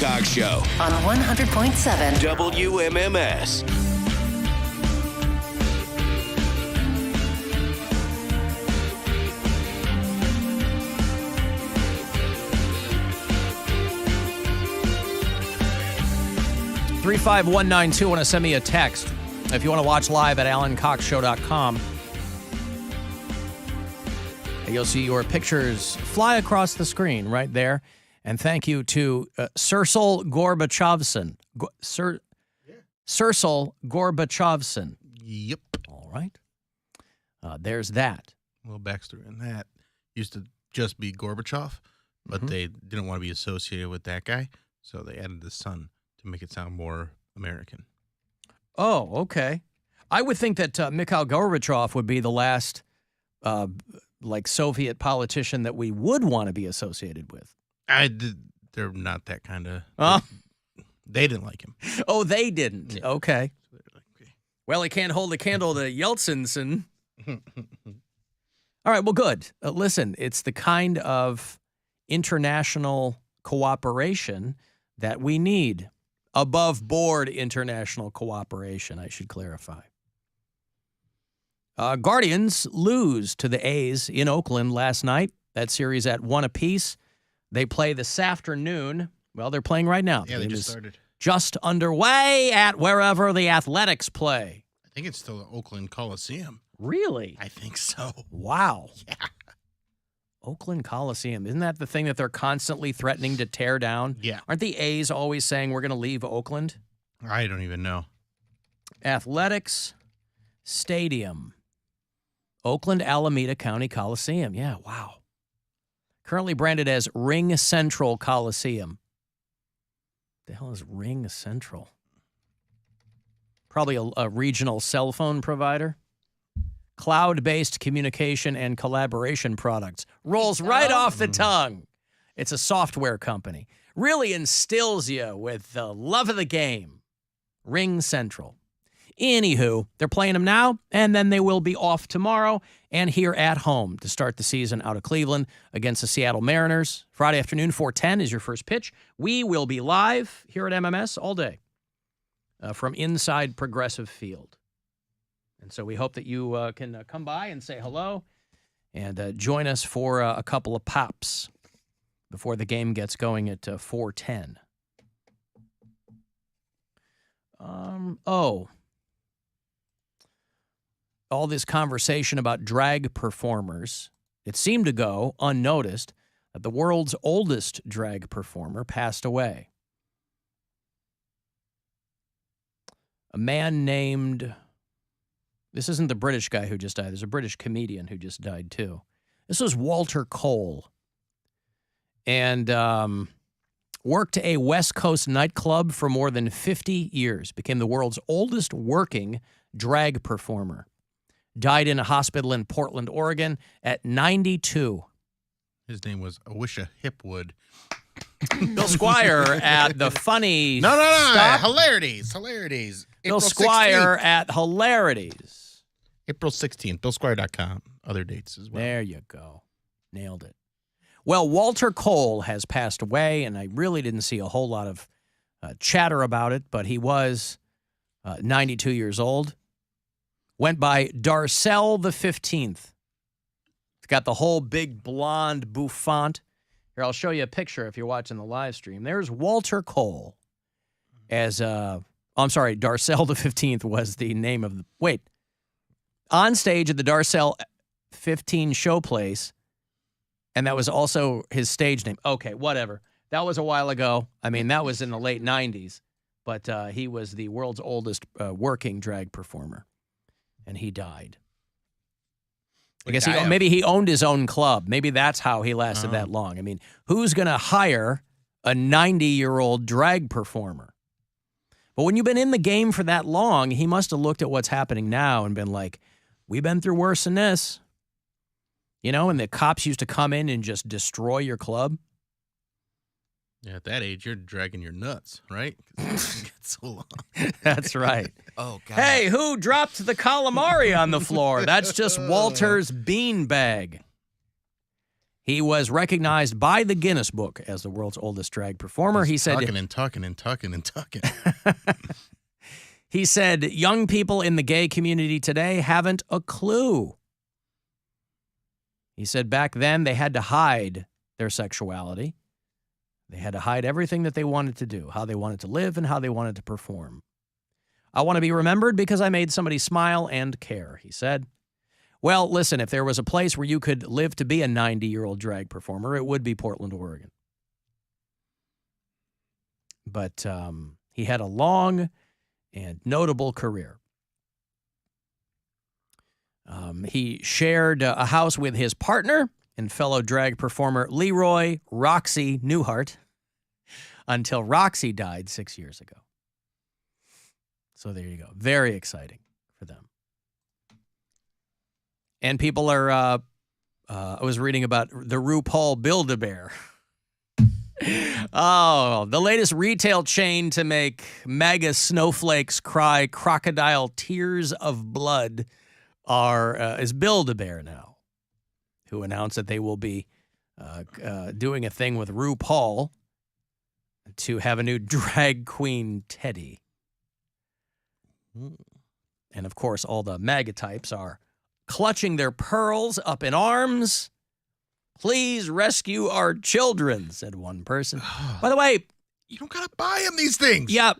Cox Show on 100.7 WMMS. Three 35192. Want to send me a text if you want to watch live at AlanCoxShow.com. You'll see your pictures fly across the screen right there. And thank you to Cersal Gorbachevson. Cersal Gorbachevson. Yep. All right. There's that. A little backstory on that. Used to just be Gorbachev, but they didn't want to be associated with that guy, so they added the son to make it sound more American. Oh, okay. I would think that Mikhail Gorbachev would be the last Soviet politician that we would want to be associated with. They're not that kind of. They didn't like him. Oh, they didn't. Yeah. Okay. So they're like, okay. Well, he can't hold a candle to Yeltsinson. All right. Well, good. Listen, it's the kind of international cooperation that we need. Above board international cooperation, I should clarify. Guardians lose to the A's in Oakland last night. That series at 1 apiece. They play this afternoon. Well, they're playing right now. Yeah, they just started. Just underway at wherever the Athletics play. I think it's still the Oakland Coliseum. Really? I think so. Wow. Yeah. Oakland Coliseum. Isn't that the thing that they're constantly threatening to tear down? Yeah. Aren't the A's always saying we're going to leave Oakland? I don't even know. Athletics Stadium. Oakland Alameda County Coliseum. Yeah, wow. Currently branded as Ring Central Coliseum. The hell is Ring Central? Probably a regional cell phone provider. Cloud-based communication and collaboration products. Rolls right off the tongue. It's a software company. Really instills you with the love of the game. Ring Central. Anywho, they're playing them now, and then they will be off tomorrow and here at home to start the season out of Cleveland against the Seattle Mariners. Friday afternoon, 4:10 is your first pitch. We will be live here at MMS all day from inside Progressive Field. And so we hope that you can come by and say hello and join us for a couple of pops before the game gets going at 4:10. All this conversation about drag performers, it seemed to go unnoticed that the world's oldest drag performer passed away. A man named... This isn't the British guy who just died. There's a British comedian who just died, too. This was Walter Cole. And worked a West Coast nightclub for more than 50 years. Became the world's oldest working drag performer. Died in a hospital in Portland, Oregon at 92. His name was Awisha Hipwood. Bill Squire at the funny... No. Stop. Hilarities. Bill April Squire 16th. at Hilarities. April 16th. BillSquire.com. Other dates as well. There you go. Nailed it. Well, Walter Cole has passed away, and I really didn't see a whole lot of chatter about it, but he was 92 years old. Went by Darcel the 15th. It's got the whole big blonde bouffant. Here, I'll show you a picture if you're watching the live stream. There's Walter Cole as, I'm sorry, Darcel the 15th was the name of the, wait. On stage at the Darcel 15 show place, and that was also his stage name. Okay, whatever. That was a while ago. I mean, that was in the late 90s, but he was the world's oldest working drag performer, and he died. I guess maybe he owned his own club. Maybe that's how he lasted that long. I mean, who's going to hire a 90-year-old drag performer? But when you've been in the game for that long, he must have looked at what's happening now and been like, we've been through worse than this. You know, and the cops used to come in and just destroy your club. Yeah, at that age, you're dragging your nuts, right? 'Cause it gets so long. That's right. Oh, God. Hey, who dropped the calamari on the floor? That's just Walter's beanbag. He was recognized by the Guinness Book as the world's oldest drag performer. He said, talking and talking and talking and talking. He said, young people in the gay community today haven't a clue. He said back then they had to hide their sexuality. They had to hide everything that they wanted to do, how they wanted to live and how they wanted to perform. I want to be remembered because I made somebody smile and care, he said. Well, listen, if there was a place where you could live to be a 90-year-old drag performer, it would be Portland, Oregon. But he had a long and notable career. He shared a house with his partner and fellow drag performer Leroy Roxy Newhart until Roxy died 6 years ago. So there you go. Very exciting for them. And people are, I was reading about the RuPaul Build-A-Bear. Oh, the latest retail chain to make mega snowflakes cry crocodile tears of blood is Build-A-Bear now, who announced that they will be doing a thing with RuPaul to have a new drag queen Teddy. And, of course, all the MAGA types are clutching their pearls up in arms. Please rescue our children, said one person. By the way, you don't got to buy them these things. Yeah,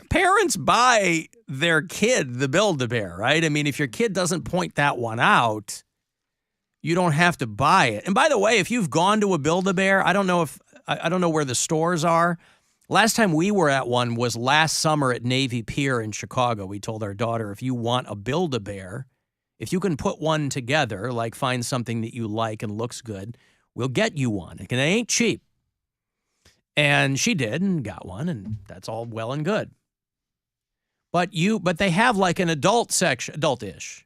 parents buy their kid the Build-A-Bear, right? I mean, if your kid doesn't point that one out, you don't have to buy it. And by the way, if you've gone to a Build-A-Bear, I don't know where the stores are. Last time we were at one was last summer at Navy Pier in Chicago. We told our daughter, if you want a Build-A-Bear, if you can put one together, like find something that you like and looks good, we'll get you one. And it ain't cheap. And she did and got one, and that's all well and good. But they have like an adult section, adult-ish.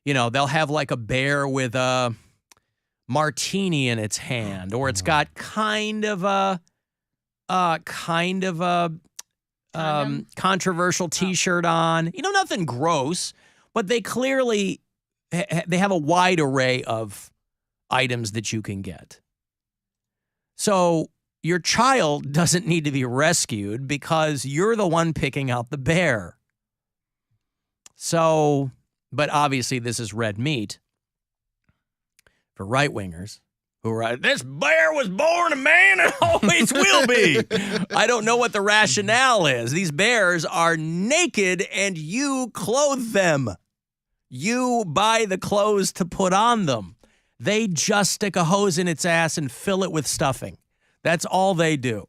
You know, they'll have like a bear with a martini in its hand, or it's got kind of a controversial T-shirt on. You know, nothing gross, but they clearly they have a wide array of items that you can get. So your child doesn't need to be rescued because you're the one picking out the bear. So, but obviously this is red meat for right-wingers who are, this bear was born a man and always will be. I don't know what the rationale is. These bears are naked and you clothe them. You buy the clothes to put on them. They just stick a hose in its ass and fill it with stuffing. That's all they do.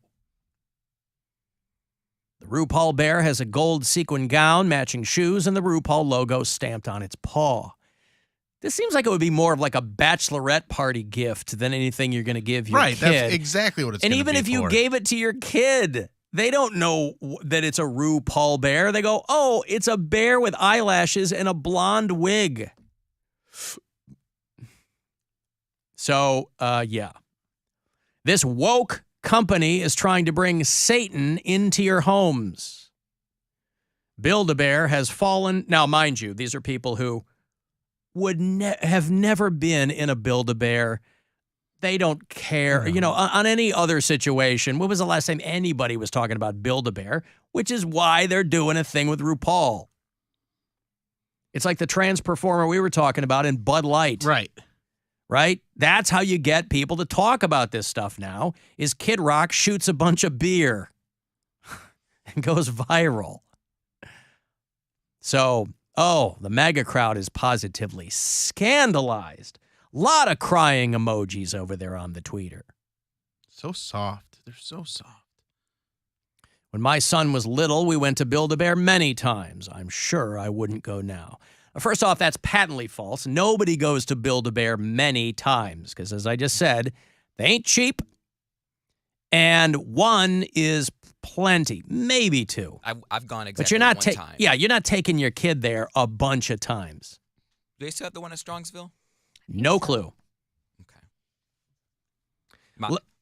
The RuPaul bear has a gold sequin gown, matching shoes, and the RuPaul logo stamped on its paw. This seems like it would be more of like a bachelorette party gift than anything you're going to give your kid. Right, that's exactly what it's going to be. And even if you gave it to your kid, they don't know that it's a RuPaul bear. They go, oh, it's a bear with eyelashes and a blonde wig. So, yeah. This woke company is trying to bring Satan into your homes. Build-A-Bear has fallen. Now, mind you, these are people who would have never been in a Build-A-Bear. They don't care. You know, on any other situation, when was the last time anybody was talking about Build-A-Bear? Which is why they're doing a thing with RuPaul. It's like the trans performer we were talking about in Bud Light. Right? That's how you get people to talk about this stuff now, is Kid Rock shoots a bunch of beer and goes viral. So, the MAGA crowd is positively scandalized. A lot of crying emojis over there on the tweeter. So soft. They're so soft. When my son was little, we went to Build-A-Bear many times. I'm sure I wouldn't go now. First off, that's patently false. Nobody goes to Build-A-Bear many times because, as I just said, they ain't cheap. And one is plenty, maybe two. I've gone exactly but you're not one time. Yeah, you're not taking your kid there a bunch of times. Do they still have the one at Strongsville? No clue. Okay.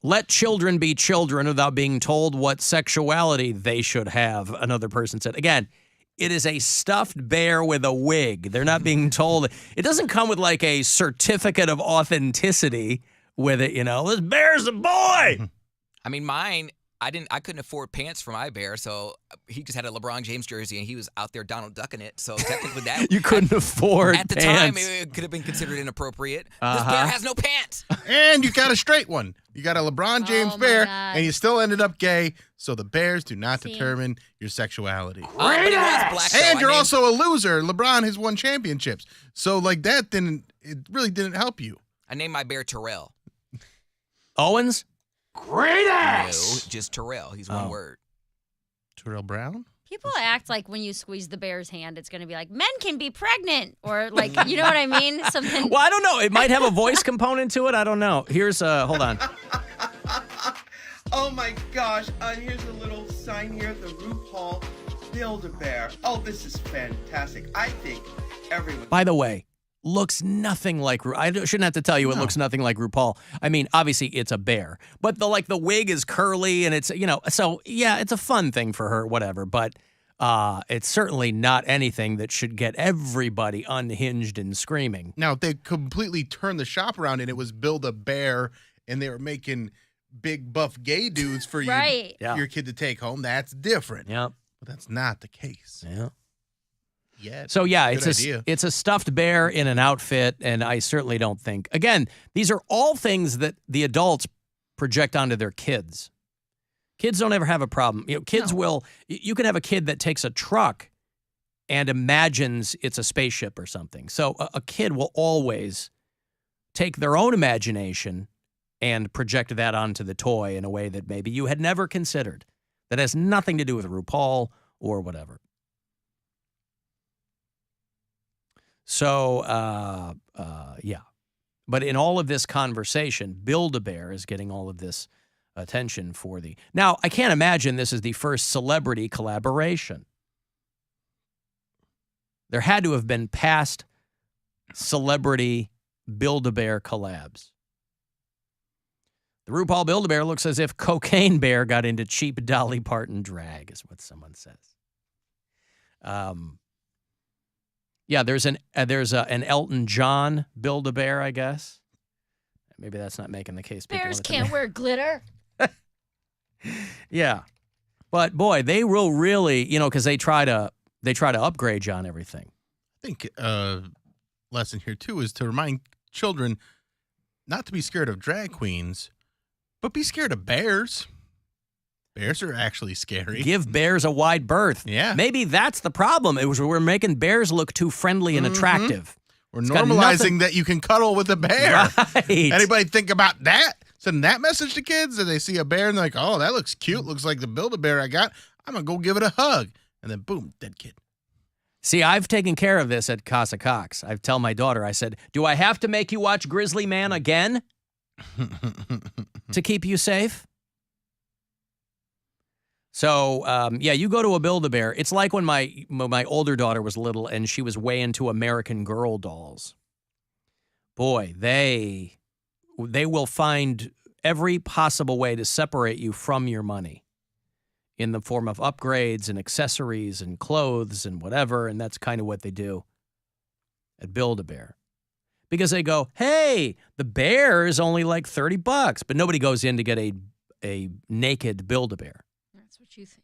Let children be children without being told what sexuality they should have, another person said. Again, it is a stuffed bear with a wig. They're not being told. It doesn't come with like a certificate of authenticity with it, this bear's a boy. I mean, mine, I couldn't afford pants for my bear, so he just had a LeBron James jersey, and he was out there Donald ducking it. So technically that You couldn't afford at the pants. time, it could have been considered inappropriate. This bear has no pants. And you got a straight one. You got a LeBron James Oh, my bear, God. and you still ended up gay. So the bears do not See? determine your sexuality. But he was black, though. And I you're named- also a loser. LeBron has won championships. So like that it really didn't help you. I named my bear Terrell. Owens? No, just Terrell. He's one Oh. word. Terrell Brown? People act like when you squeeze the bear's hand, it's going to be like, men can be pregnant. Or like, you know what I mean? Something. Well, I don't know. It might have a voice component to it. I don't know. Here's, hold on. Oh my gosh, here's a little sign here, the RuPaul Build-A-Bear. Oh, this is fantastic. I think everyone... By the way, looks nothing like I shouldn't have to tell you it looks nothing like RuPaul. I mean, obviously it's a bear, but the wig is curly and it's so yeah, it's a fun thing for her, whatever. But it's certainly not anything that should get everybody unhinged and screaming. Now, if they completely turned the shop around and it was Build-A-Bear and they were making big buff gay dudes for Right. your kid to take home, that's different. Yeah, But that's not the case. yeah. Yet. So yeah, Good idea. it's a stuffed bear in an outfit, and I certainly don't think. Again, these are all things that the adults project onto their kids. Kids don't ever have a problem. Kids will. You can have a kid that takes a truck and imagines it's a spaceship or something. So a kid will always take their own imagination and project that onto the toy in a way that maybe you had never considered. That has nothing to do with RuPaul or whatever. So, yeah. But in all of this conversation, Build-A-Bear is getting all of this attention for the... Now, I can't imagine this is the first celebrity collaboration. There had to have been past celebrity Build-A-Bear collabs. The RuPaul Build-A-Bear looks as if Cocaine Bear got into cheap Dolly Parton drag, is what someone says. Yeah, there's an Elton John Build-A-Bear, I guess. Maybe that's not making the case. People Bears want it to can't be. wear glitter. Yeah, but boy, they will really, because they try to upgrade you on everything. I think lesson here too is to remind children not to be scared of drag queens, but be scared of bears. Bears are actually scary. Give bears a wide berth. Yeah. Maybe that's the problem. It was we're making bears look too friendly and attractive. We're It's got normalizing nothing- that you can cuddle with a bear. Right. Anybody think about that? Send that message to kids that they see a bear and they're like, oh, that looks cute. Looks like the Build-A-Bear I got. I'm going to go give it a hug. And then boom, dead kid. See, I've taken care of this at Casa Cox. I tell my daughter, I said, do I have to make you watch Grizzly Man again to keep you safe? So, yeah, you go to a Build-A-Bear. It's like when my older daughter was little and she was way into American Girl dolls. Boy, they will find every possible way to separate you from your money in the form of upgrades and accessories and clothes and whatever, and that's kind of what they do at Build-A-Bear. Because they go, hey, the bear is only like $30, but nobody goes in to get a naked Build-A-Bear. That's what you think.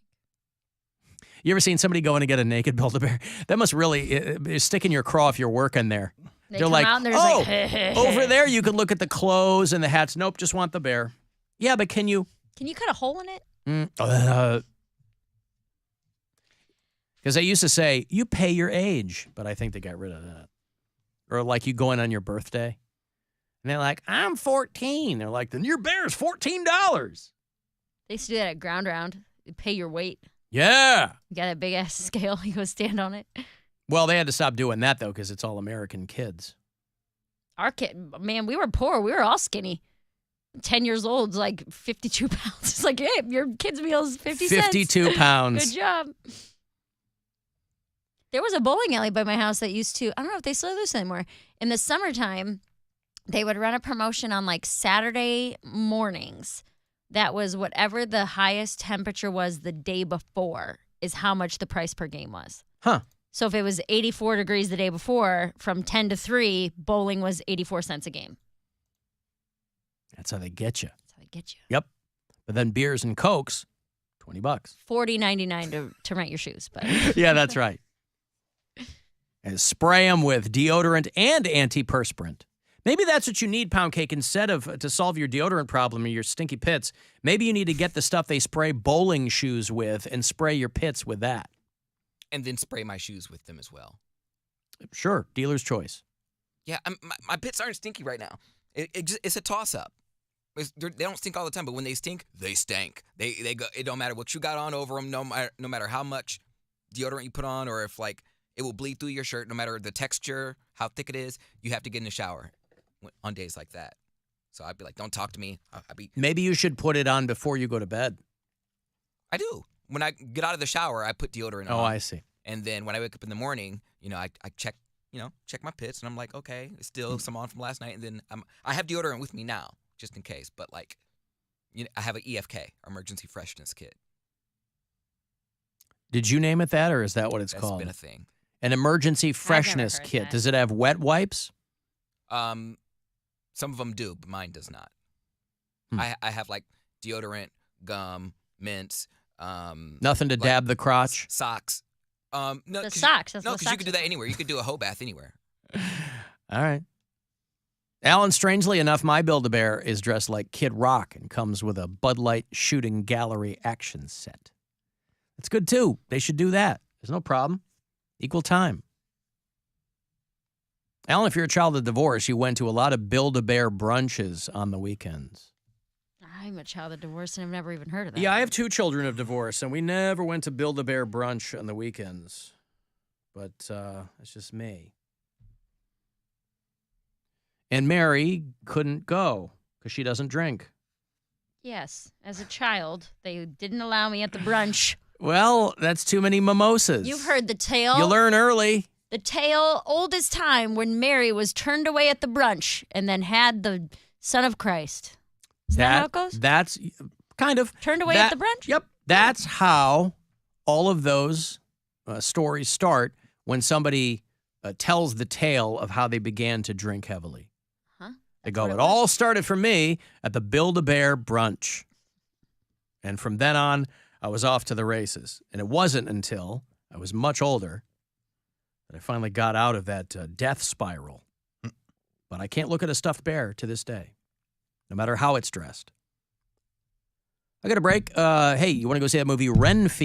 You ever seen somebody go in to get a naked Build-A-Bear? That must really stick in your craw if you're working there. They They're come like, out and they're oh, like, over there you could look at the clothes and the hats. Nope, just want the bear. Yeah, but can you? Can you cut a hole in it? Because they used to say, you pay your age, but I think they got rid of that. Or like you go in on your birthday, and they're like, I'm 14. They're like, then your bear's $14. They used to do that at Ground Round. You pay your weight. Yeah. You got a big ass scale. You go stand on it. Well, they had to stop doing that, though, because it's all American kids. Our kid, man, we were poor. We were all skinny. 10 years old, like 52 pounds. It's like, hey, your kid's meal is 50 cents. 52 pounds. Good job. There was a bowling alley by my house that used to, I don't know if they still do this anymore. In the summertime, they would run a promotion on like Saturday mornings. That was whatever the highest temperature was the day before is how much the price per game was. Huh. So if it was 84 degrees the day before, from 10 to 3, bowling was 84 cents a game. That's how they get you. That's how they get you. Yep. But then beers and Cokes, $20. $40.99 to rent your shoes. But Yeah, that's right. And spray them with deodorant and antiperspirant. Maybe that's what you need, Poundcake, instead of to solve your deodorant problem or your stinky pits. Maybe you need to get the stuff they spray bowling shoes with and spray your pits with that. And then spray my shoes with them as well. Sure, dealer's choice. Yeah, my pits aren't stinky right now. It's a toss-up. They don't stink all the time, but when they stink, they stink. They go. It don't matter what you got on over them, no matter how much deodorant you put on, or if like it will bleed through your shirt, no matter the texture, how thick it is. You have to get in the shower on days like that. So I'd be like, don't talk to me. Maybe you should put it on before you go to bed. I do. When I get out of the shower, I put deodorant on. Oh, I see. And then when I wake up in the morning, I check my pits, and I'm like, okay, it's still some on from last night. And then I have deodorant with me now, just in case. But like, I have an EFK, emergency freshness kit. Did you name it that, or is that what it's That's called? been a thing. An emergency freshness heard kit. that. Does it have wet wipes? Some of them do, but mine does not. I have like deodorant, gum, mints. Nothing to like dab the crotch? Socks. No, the socks. That's No, what because you socks could do that anywhere. You could do a hoe bath anywhere. All right. Alan, strangely enough, my Build-A-Bear is dressed like Kid Rock and comes with a Bud Light shooting gallery action set. That's good, too. They should do that. There's no problem. Equal time. Alan, if you're a child of divorce, you went to a lot of Build-A-Bear brunches on the weekends. I'm a child of divorce, and I've never even heard of that. Yeah, I have 2 children of divorce, and we never went to Build-A-Bear brunch on the weekends. But it's just me. And Mary couldn't go because she doesn't drink. Yes, as a child, they didn't allow me at the brunch. Well, that's too many mimosas. You've heard the tale. You learn early. The tale, old as time, when Mary was turned away at the brunch and then had the Son of Christ. Is that how it goes? That's kind of. Turned away at the brunch? Yep. That's how all of those stories start when somebody tells the tale of how they began to drink heavily. Huh? They go, it all started for me at the Build-A-Bear brunch. And from then on, I was off to the races. And it wasn't until I was much older that I finally got out of that death spiral. But I can't look at a stuffed bear to this day, no matter how it's dressed. I got a break. Hey, you want to go see that movie Renfield?